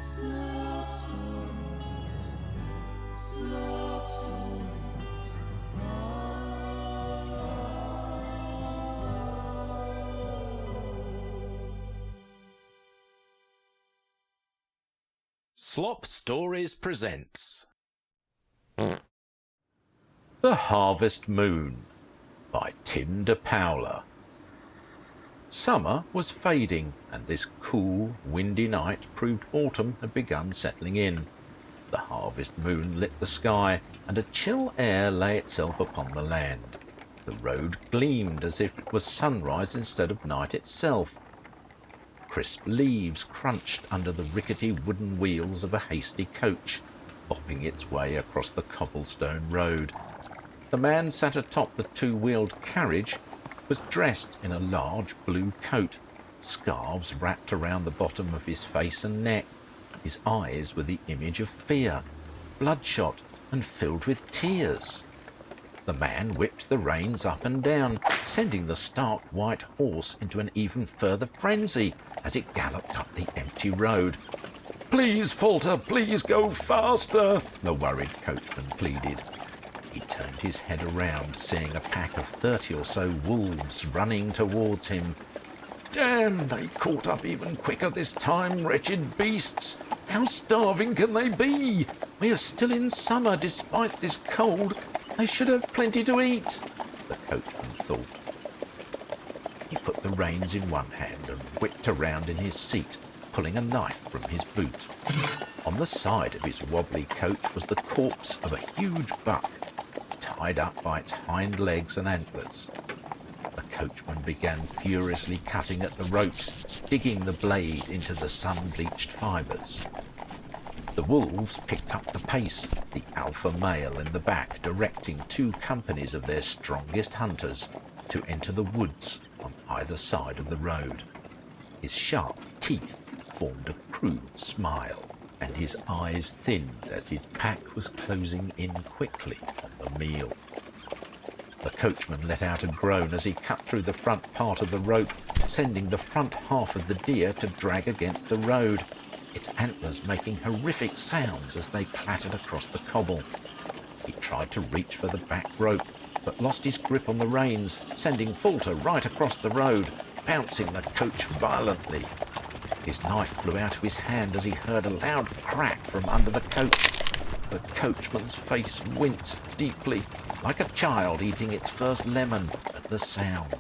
Slop Stories presents The Harvest Moon by DePaola. Summer was fading, and this cool, windy night proved autumn had begun settling in. The harvest moon lit the sky, and a chill air lay itself upon the land. The road gleamed as if it was sunrise instead of night itself. Crisp leaves crunched under the rickety wooden wheels of a hasty coach, bopping its way across the cobblestone road. The man sat atop the two-wheeled carriage was dressed in a large blue coat, scarves wrapped around the bottom of his face and neck. His eyes were the image of fear, bloodshot and filled with tears. The man whipped the reins up and down, sending the stark white horse into an even further frenzy as it galloped up the empty road. "Please, Falter, please go faster," the worried coachman pleaded. He turned his head around, seeing a pack of 30 or so wolves running towards him. "Damn, they caught up even quicker this time, wretched beasts! How starving can they be? We are still in summer despite this cold. They should have plenty to eat," the coachman thought. He put the reins in one hand and whipped around in his seat, pulling a knife from his boot. On the side of his wobbly coach was the corpse of a huge buck, tied up by its hind legs and antlers. The coachman began furiously cutting at the ropes, digging the blade into the sun-bleached fibres. The wolves picked up the pace, the alpha male in the back directing 2 companies of their strongest hunters to enter the woods on either side of the road. His sharp teeth formed a crude smile, and his eyes thinned as his pack was closing in quickly on the meal. The coachman let out a groan as he cut through the front part of the rope, sending the front half of the deer to drag against the road, its antlers making horrific sounds as they clattered across the cobble. He tried to reach for the back rope, but lost his grip on the reins, sending Falter right across the road, bouncing the coach violently. His knife flew out of his hand as he heard a loud crack from under the coach. The coachman's face winced deeply, like a child eating its first lemon at the sound.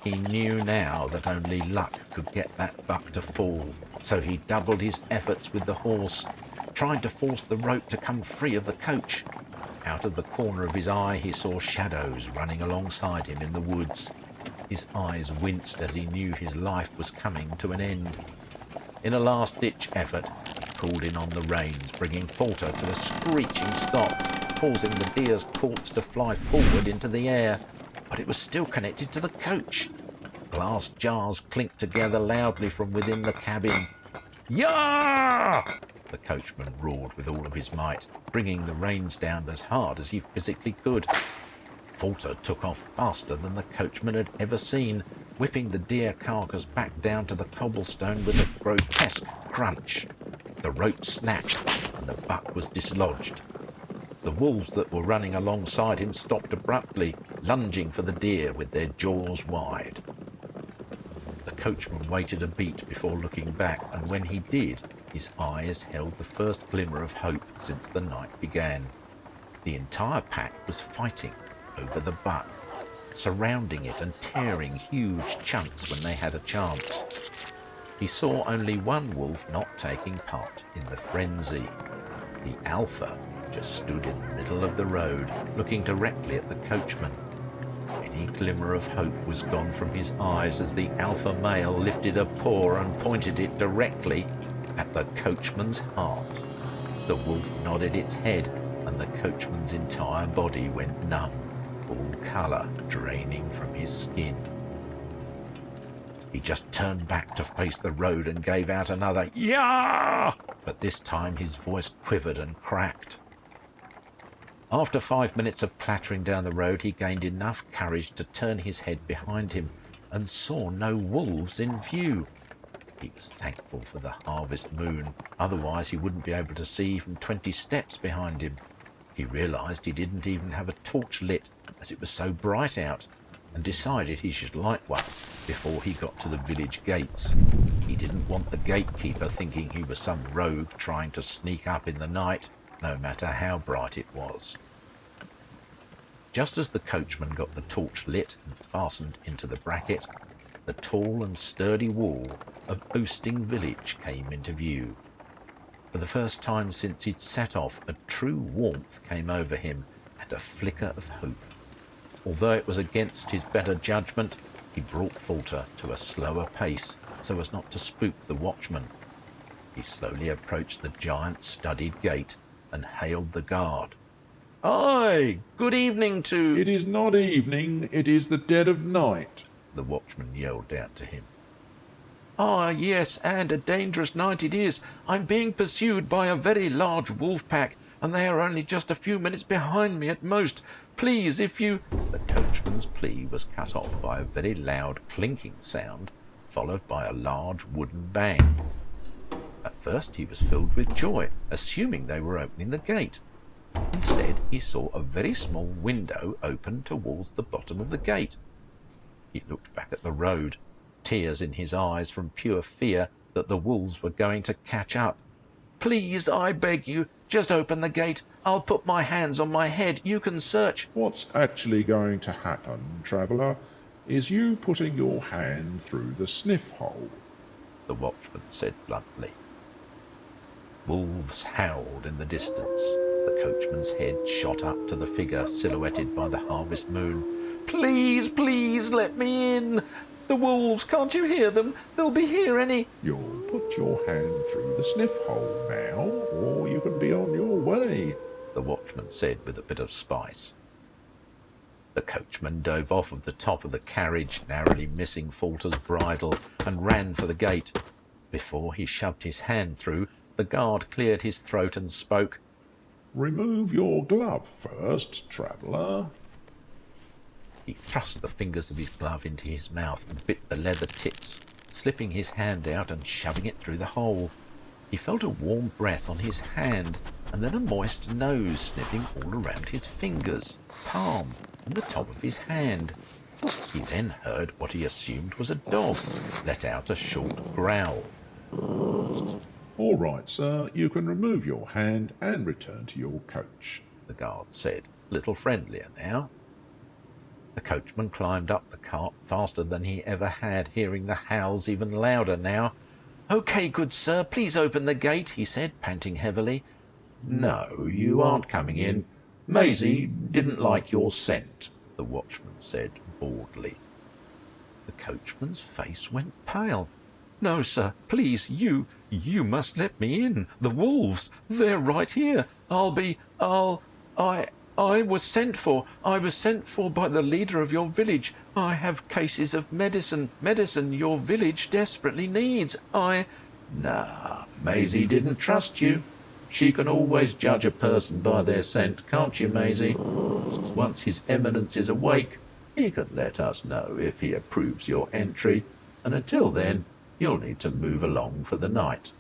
He knew now that only luck could get that buck to fall, so he doubled his efforts with the horse, tried to force the rope to come free of the coach. Out of the corner of his eye he saw shadows running alongside him in the woods. His eyes winced as he knew his life was coming to an end. In a last-ditch effort, he pulled in on the reins, bringing Falter to a screeching stop, causing the deer's corpse to fly forward into the air, but it was still connected to the coach. Glass jars clinked together loudly from within the cabin. "Yah!" the coachman roared with all of his might, bringing the reins down as hard as he physically could. Falter took off faster than the coachman had ever seen, whipping the deer carcass back down to the cobblestone with a grotesque crunch. The rope snapped, and the buck was dislodged. The wolves that were running alongside him stopped abruptly, lunging for the deer with their jaws wide. The coachman waited a beat before looking back, and when he did, his eyes held the first glimmer of hope since the night began. The entire pack was fighting over the buck, surrounding it and tearing huge chunks when they had a chance. He saw only one wolf not taking part in the frenzy. The alpha just stood in the middle of the road, looking directly at the coachman. Any glimmer of hope was gone from his eyes as the alpha male lifted a paw and pointed it directly at the coachman's heart. The wolf nodded its head, and the coachman's entire body went numb, all colour draining from his skin. He just turned back to face the road and gave out another "Yah!" but this time his voice quivered and cracked. After 5 minutes of clattering down the road, he gained enough courage to turn his head behind him and saw no wolves in view. He He was thankful for the harvest moon, otherwise he wouldn't be able to see even 20 steps behind him. He realised he didn't even have a torch lit, as it was so bright out, and decided he should light one before he got to the village gates. He didn't want the gatekeeper thinking he was some rogue trying to sneak up in the night, no matter how bright it was. Just as the coachman got the torch lit and fastened into the bracket, the tall and sturdy wall of Oasting village came into view. For the first time since he'd set off, a true warmth came over him and a flicker of hope. Although it was against his better judgment, he brought Falter to a slower pace so as not to spook the watchman. He slowly approached the giant studded gate and hailed the guard. "Aye, good evening to—" "It is not evening, it is the dead of night," the watchman yelled out to him. "Ah, yes, and a dangerous night it is. I'm being pursued by a very large wolf pack, and they are only just a few minutes behind me at most. Please, if you—" The coachman's plea was cut off by a very loud clinking sound, followed by a large wooden bang. At first he was filled with joy, assuming they were opening the gate. Instead, he saw a very small window open towards the bottom of the gate. He looked back at the road, tears in his eyes from pure fear that the wolves were going to catch up. "Please, I beg you, just open the gate. I'll put my hands on my head. You can search—" "What's actually going to happen, traveller, is you putting your hand through the sniff hole," the watchman said bluntly. Wolves howled in the distance. The coachman's head shot up to the figure silhouetted by the harvest moon. "Please, please, let me in! The wolves, can't you hear them? They'll be here any—" "You'll put your hand through the sniff hole now, or you can be on your way," the watchman said with a bit of spice. The coachman dove off of the top of the carriage, narrowly missing Falter's bridle, and ran for the gate. Before he shoved his hand through, the guard cleared his throat and spoke. "Remove your glove first, traveller." He thrust the fingers of his glove into his mouth and bit the leather tips, slipping his hand out and shoving it through the hole. He felt a warm breath on his hand, and then a moist nose sniffing all around his fingers, palm, and the top of his hand. He then heard what he assumed was a dog let out a short growl. "All right, sir, you can remove your hand and return to your coach," the guard said, a little friendlier now. The coachman climbed up the cart faster than he ever had, hearing the howls even louder now. "OK, good sir, please open the gate," he said, panting heavily. "No, you aren't coming in. Maisie didn't like your scent," the watchman said boredly. The coachman's face went pale. "No, sir, please, you must let me in. The wolves, they're right here. I was sent for. I was sent for by the leader of your village. I have cases of medicine your village desperately needs. Nah, Maisie didn't trust you. She can always judge a person by their scent, can't you, Maisie? Once His Eminence is awake, he can let us know if he approves your entry, and until then, you'll need to move along for the night."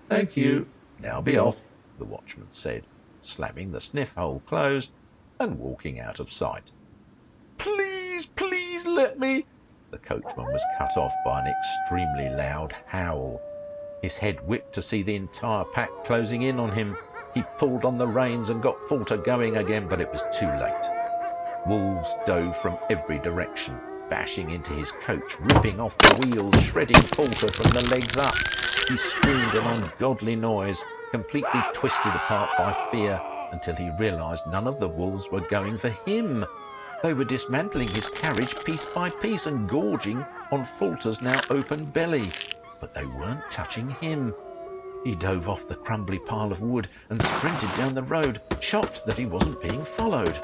"Thank you. Now be off," the watchman said, slamming the sniff hole closed and walking out of sight. "Please, please let me—" The coachman was cut off by an extremely loud howl. His head whipped to see the entire pack closing in on him. He pulled on the reins and got Falter going again, but it was too late. Wolves dove from every direction, bashing into his coach, ripping off the wheels, shredding Falter from the legs up. He screamed an ungodly noise, completely twisted apart by fear, until he realised none of the wolves were going for him. They were dismantling his carriage piece by piece and gorging on Falter's now open belly, but they weren't touching him. He dove off the crumbly pile of wood and sprinted down the road, shocked that he wasn't being followed.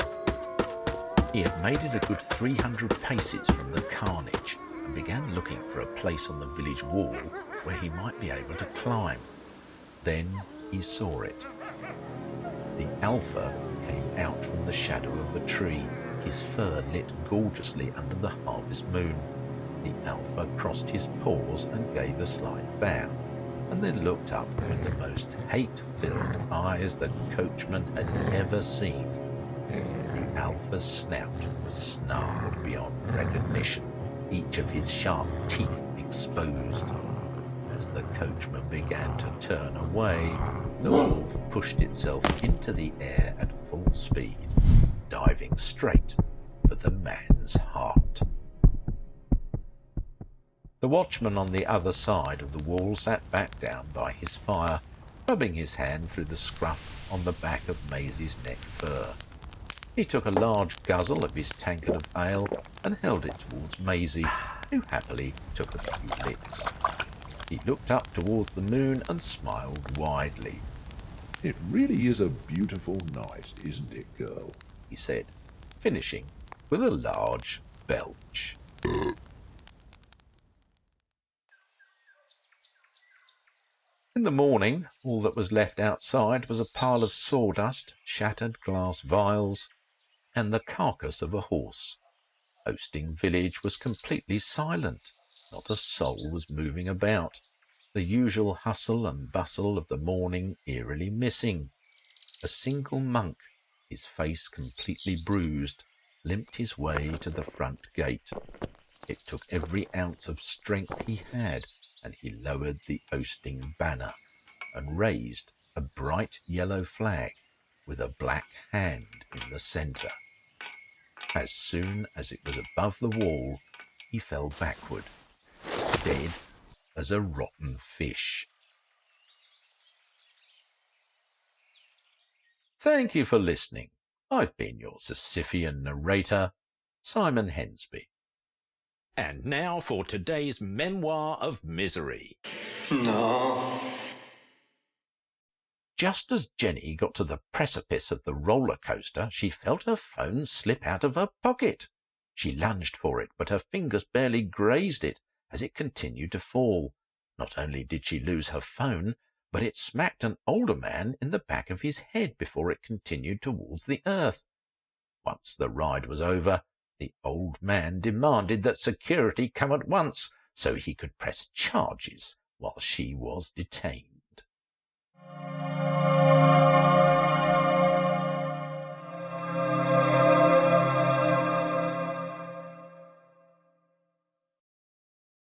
He had made it a good 300 paces from the carnage and began looking for a place on the village wall where he might be able to climb. Then he saw it. The Alpha came out from the shadow of the tree, his fur lit gorgeously under the harvest moon. The Alpha crossed his paws and gave a slight bow, and then looked up with the most hate-filled eyes that Coachman had ever seen. The Alpha's snout was snarled beyond recognition, each of his sharp teeth exposed. As the Coachman began to turn away, the wolf pushed itself into the air at full speed, diving straight for the man's heart. The watchman on the other side of the wall sat back down by his fire, rubbing his hand through the scruff on the back of Maisie's neck fur. He took a large guzzle of his tankard of ale and held it towards Maisie, who happily took a few licks. He looked up towards the moon and smiled widely. "It really is a beautiful night, isn't it, girl?" he said, finishing with a large belch. In the morning, all that was left outside was a pile of sawdust, shattered glass vials, and the carcass of a horse. Hosting Village was completely silent. Not a soul was moving about, the usual hustle and bustle of the morning eerily missing. A single monk, his face completely bruised, limped his way to the front gate. It took every ounce of strength he had, and he lowered the oasting banner and raised a bright yellow flag with a black hand in the centre. As soon as it was above the wall, he fell backward, dead as a rotten fish. Thank you for listening. I've been your Sisyphean narrator, Simon Hensby. And now for today's Memoir of Misery. No. Just as Jenny got to the precipice of the roller coaster, she felt her phone slip out of her pocket. She lunged for it, but her fingers barely grazed it as it continued to fall. Not only did she lose her phone, but it smacked an older man in the back of his head before it continued towards the earth. Once the ride was over, the old man demanded that security come at once so he could press charges while she was detained.